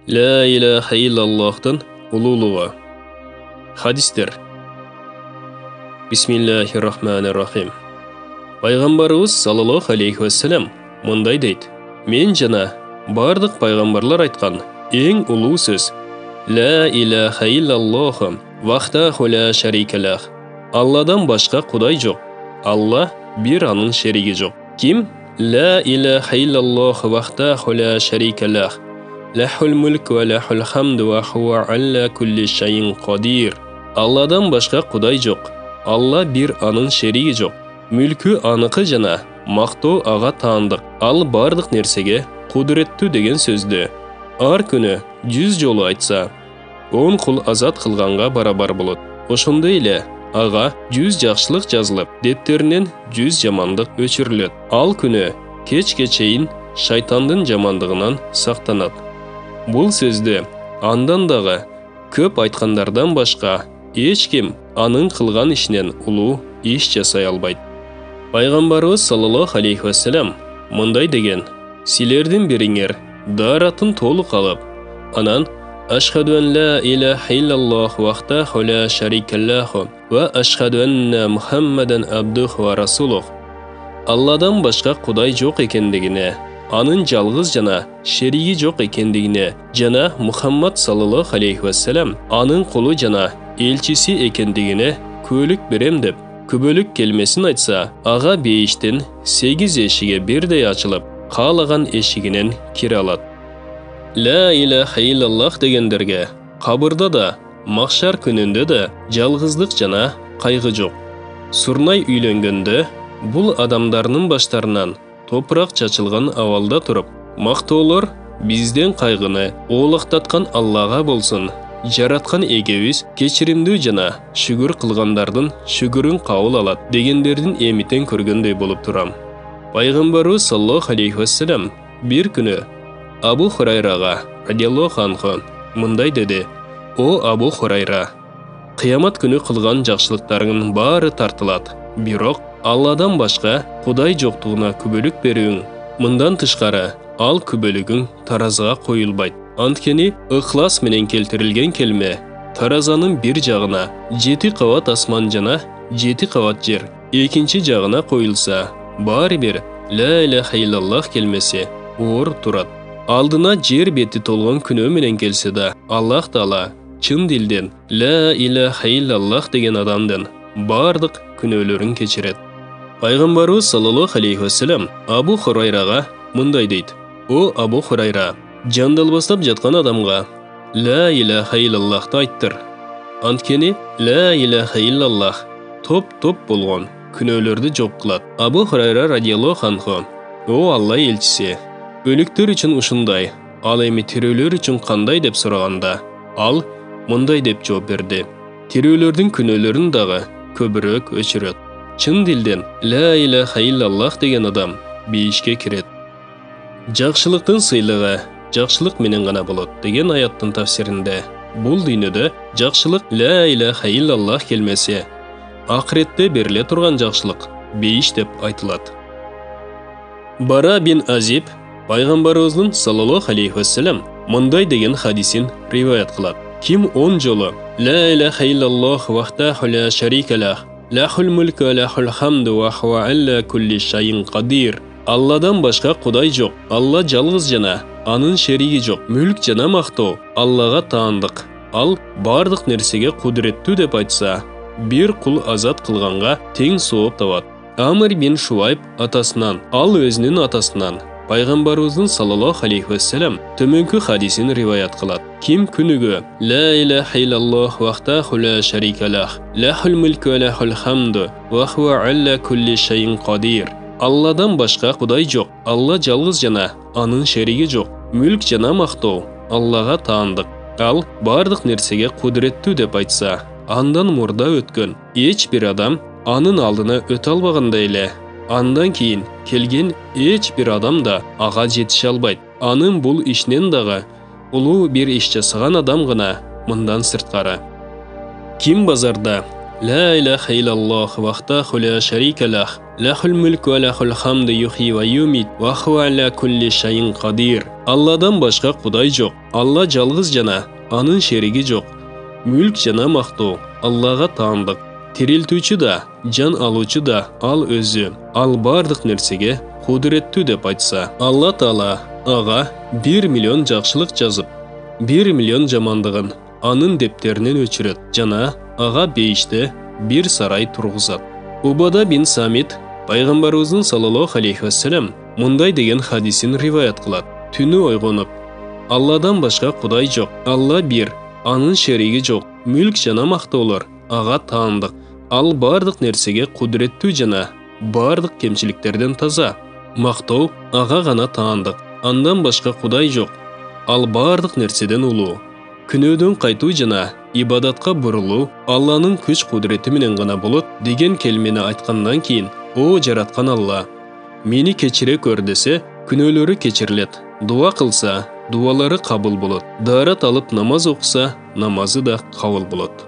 La ilahe illallah'tan ululuğa. Hadistir. Bismillahirrahmanirrahim. Пайғамбарыбыз саллаллаху алейхи вассалам мындай дейді: мен жана бардық пайғамбарлар айтқан ең ұлы сөз Ла илаха иллаллаху вахдаху ла шарика лах. Алладан башқа құдай жоқ. Алла бір, аның шерігі жоқ. Ким Ла илаха иллаллаху вахдаху ла шарика лах. Лахул мүлк ва лахул хамду ва хуа алла кулли шайин қадир. Алладан башқа құдай жоқ. Алла бір, аның шерігі жоқ. Мүлкі анықы жана мақтау аға таандық. Ал бардық нәрсеге құдіретті деген сөзді ар күні 100 жолы айтса, 10 құл азат қылғанға барабар болады. Ошондай эле аға 100 жақшылық жазылып, дептерінен 100 жамандық өчірілет. Ал күні кечке чейин шайтандың жамандығынан сақтанат. Бұл сөзді андан дағы көп айтқандардан башқа ешкім аның қылған ішінен ұлы еш жасай албайды. Пайғамбарыбыз саллаллаху алейхи вассалам мындай деген: силердин бириңер даратын толық алып, анан ашхаду ан ла илаха иллаллах вахдаху ла шарика лаху ва ашхаду анна мухаммадан абдуху ва расулух. Алладан башқа құдай жоқ екендігіне, анын жалғыз жана шерігі жоқ екендігіне, жана Мухаммад саллаллаху алейхи вассалам анын құлы жана елчisi екендігіне көлік берем деп, күбөлік келмесін айтса, аға бейіштен 8 ешіге бірдей açылып, қалаған ешігінен кире алат. Ла илаха иллаллах дегендерге қабырда да, махшар күнінде де жалғыздық жана қайғы жоқ. Сурнай үйленгенде бұл адамдарының баштарынан топырақ чачылған авалда тұрып, мақтаулар бізден қайғыны олақтатқан Аллаға болсын, жаратқан егеуіз кечиримдүү жана шүгүр кылгандардын шүгүрүн кабыл алат дегендердин эмитен көргөндөй болуп турам. Пайгамбарыбыз саллаллаху алейхи вассалам бир күнү Абу Хурайрага радиаллаху анху мындай деди: о Абу Хурайра, кыямат күнү кылган жакшылыктарыңдын баары тартылат, бирок Алладан башка Кудай жоктугуна күбөлүк берүүң, мындан тышкары ал күбөлүгүң таразыга коюлбайт. Анткени ыхлас менен келтирилген келме таразанын бир жагына 7 кабат асман жана 7 кабат жер, экинчи жагына коюлса, баары бир ла илаха иллаллах келмеси оор турат. Алдына жер бети толгон күнөө менен келсе да, Аллах Таала чын дилден ла илаха иллаллах деген адамдын бардык күнөөлөрүн кечирет. Пайгамбарыбыз саллаллаху алейхи вассалам Абу Хурайрага мындай дейт: о Абу Хурайра, жандалбастап жатқан адамға ла илаха иллаллахты айттыр. Анткени ла илаха иллаллах топ-топ болгон күнөөлөрдү жок кылат. Абу Хурайра радиаллаху анху: о Алла элчиси, өлүктөр үчүн ушундай, ал эми тирүүлөр үчүн кандай деп сураганда, ал мындай деп жооп берди: тирүүлөрдүн күнөөлөрүн дагы көбүрөөк өчүрөт. Чын дилден ла илаха иллаллах деген адам бейишке кирет. Жакшылыктын сыйлыгы жакшылык менен гана болот деген аяттын тафсиринде бул дүйнөдө жакшылык ла илаха иллаллах келмесе, акыретте бериле турган жакшылык бейиш деп айтылат. Бара бин Азиб пайгамбарыбыздын саллаллаху алейхи вассалам мындай деген хадисин риваят кылат: ким 10 жолу ла илаха иллаллах вахдаху ла шарика лах, лахул мүлк ва лахул хамду ва хуа алла кулли шайин қадир. Алладан башқа құдай жоқ, Алла жалғыз жана анын шерігі жоқ, мүлк жана мақтау Аллаға таандық, ал бардық нәрсеге құдіреттүү деп айтса, бір құл азат қылғанға тең сооп табат. Амр бин Шуайб атасынан, ал өзінің атасынан пайғамбарыбыздың саллаллаху алейхи вассалам төмөнкү хадисин риваят кылат: ким күнүгө ла илаха иллаллах вахдаху ла шарика лах, лахул мүлк ва лахул хамду ва хуа алла кулли шайин қадир. Алладан башқа құдай жоқ, Алла жалғыз жана анын шерігі жоқ, мүлк жана мақтау Аллаға таандық, ал бардық нәрсеге құдіреттүү деп айтса, андан мурда өткөн эч бир адам анын алдына өтө албагандай эле, андан кийин келген эч бир адам да ага жетише албайт. Анын бул ишинен дагы улуу бир иш жасаган адам гана мындан сырткары. Ким базарда ла илаха иллаллах вахдаху ла шарика лах, Лахул мүлк ва лахул хамды юхи ва юмит ва хуа аля кулли шайин қадир. Алладан башқа құдай жоқ. Алла жалғыз жана, анын шериги жоқ. Мүлк жана мақтау Аллаға таандык. Тирилтүүчү да, жан алуучу да ал өзү. Ал бардык нерсеге кудуреттүү деп айтса, Алла Таала ага 1 миллион жакшылык жазып, 1 миллион жамандыгын анын дептеринен өчүрөт жана ага бейиште бир сарай тургузат. Убада бин Самит пайгамбарыбыздын саллаллаху алейхи вассалам мындай деген хадисин риваят кылат. Түнү ойгонуп, Алладан башка кудай жок, Алла бир, анын шериги жок, мүлк жана мактоолор ага таандык. Ал бардык нерсеге кудуреттүү жана бардык кемчиликтерден таза. Мактоо ага гана таандык. Андан башка кудай жок. Ал бардык нерседен улуу. Күнөөдөн кайтуу жана ибадатка бурулуу Алланын күч кудурети менен гана болот деген келмени айткандан кийин, о жараткан Алла, мени кечире көр десе, күнөөлөрү кечирилет. Дуа кылса, дуалары кабыл болот. Даарат алып намаз окуса, намазы да кабыл болот.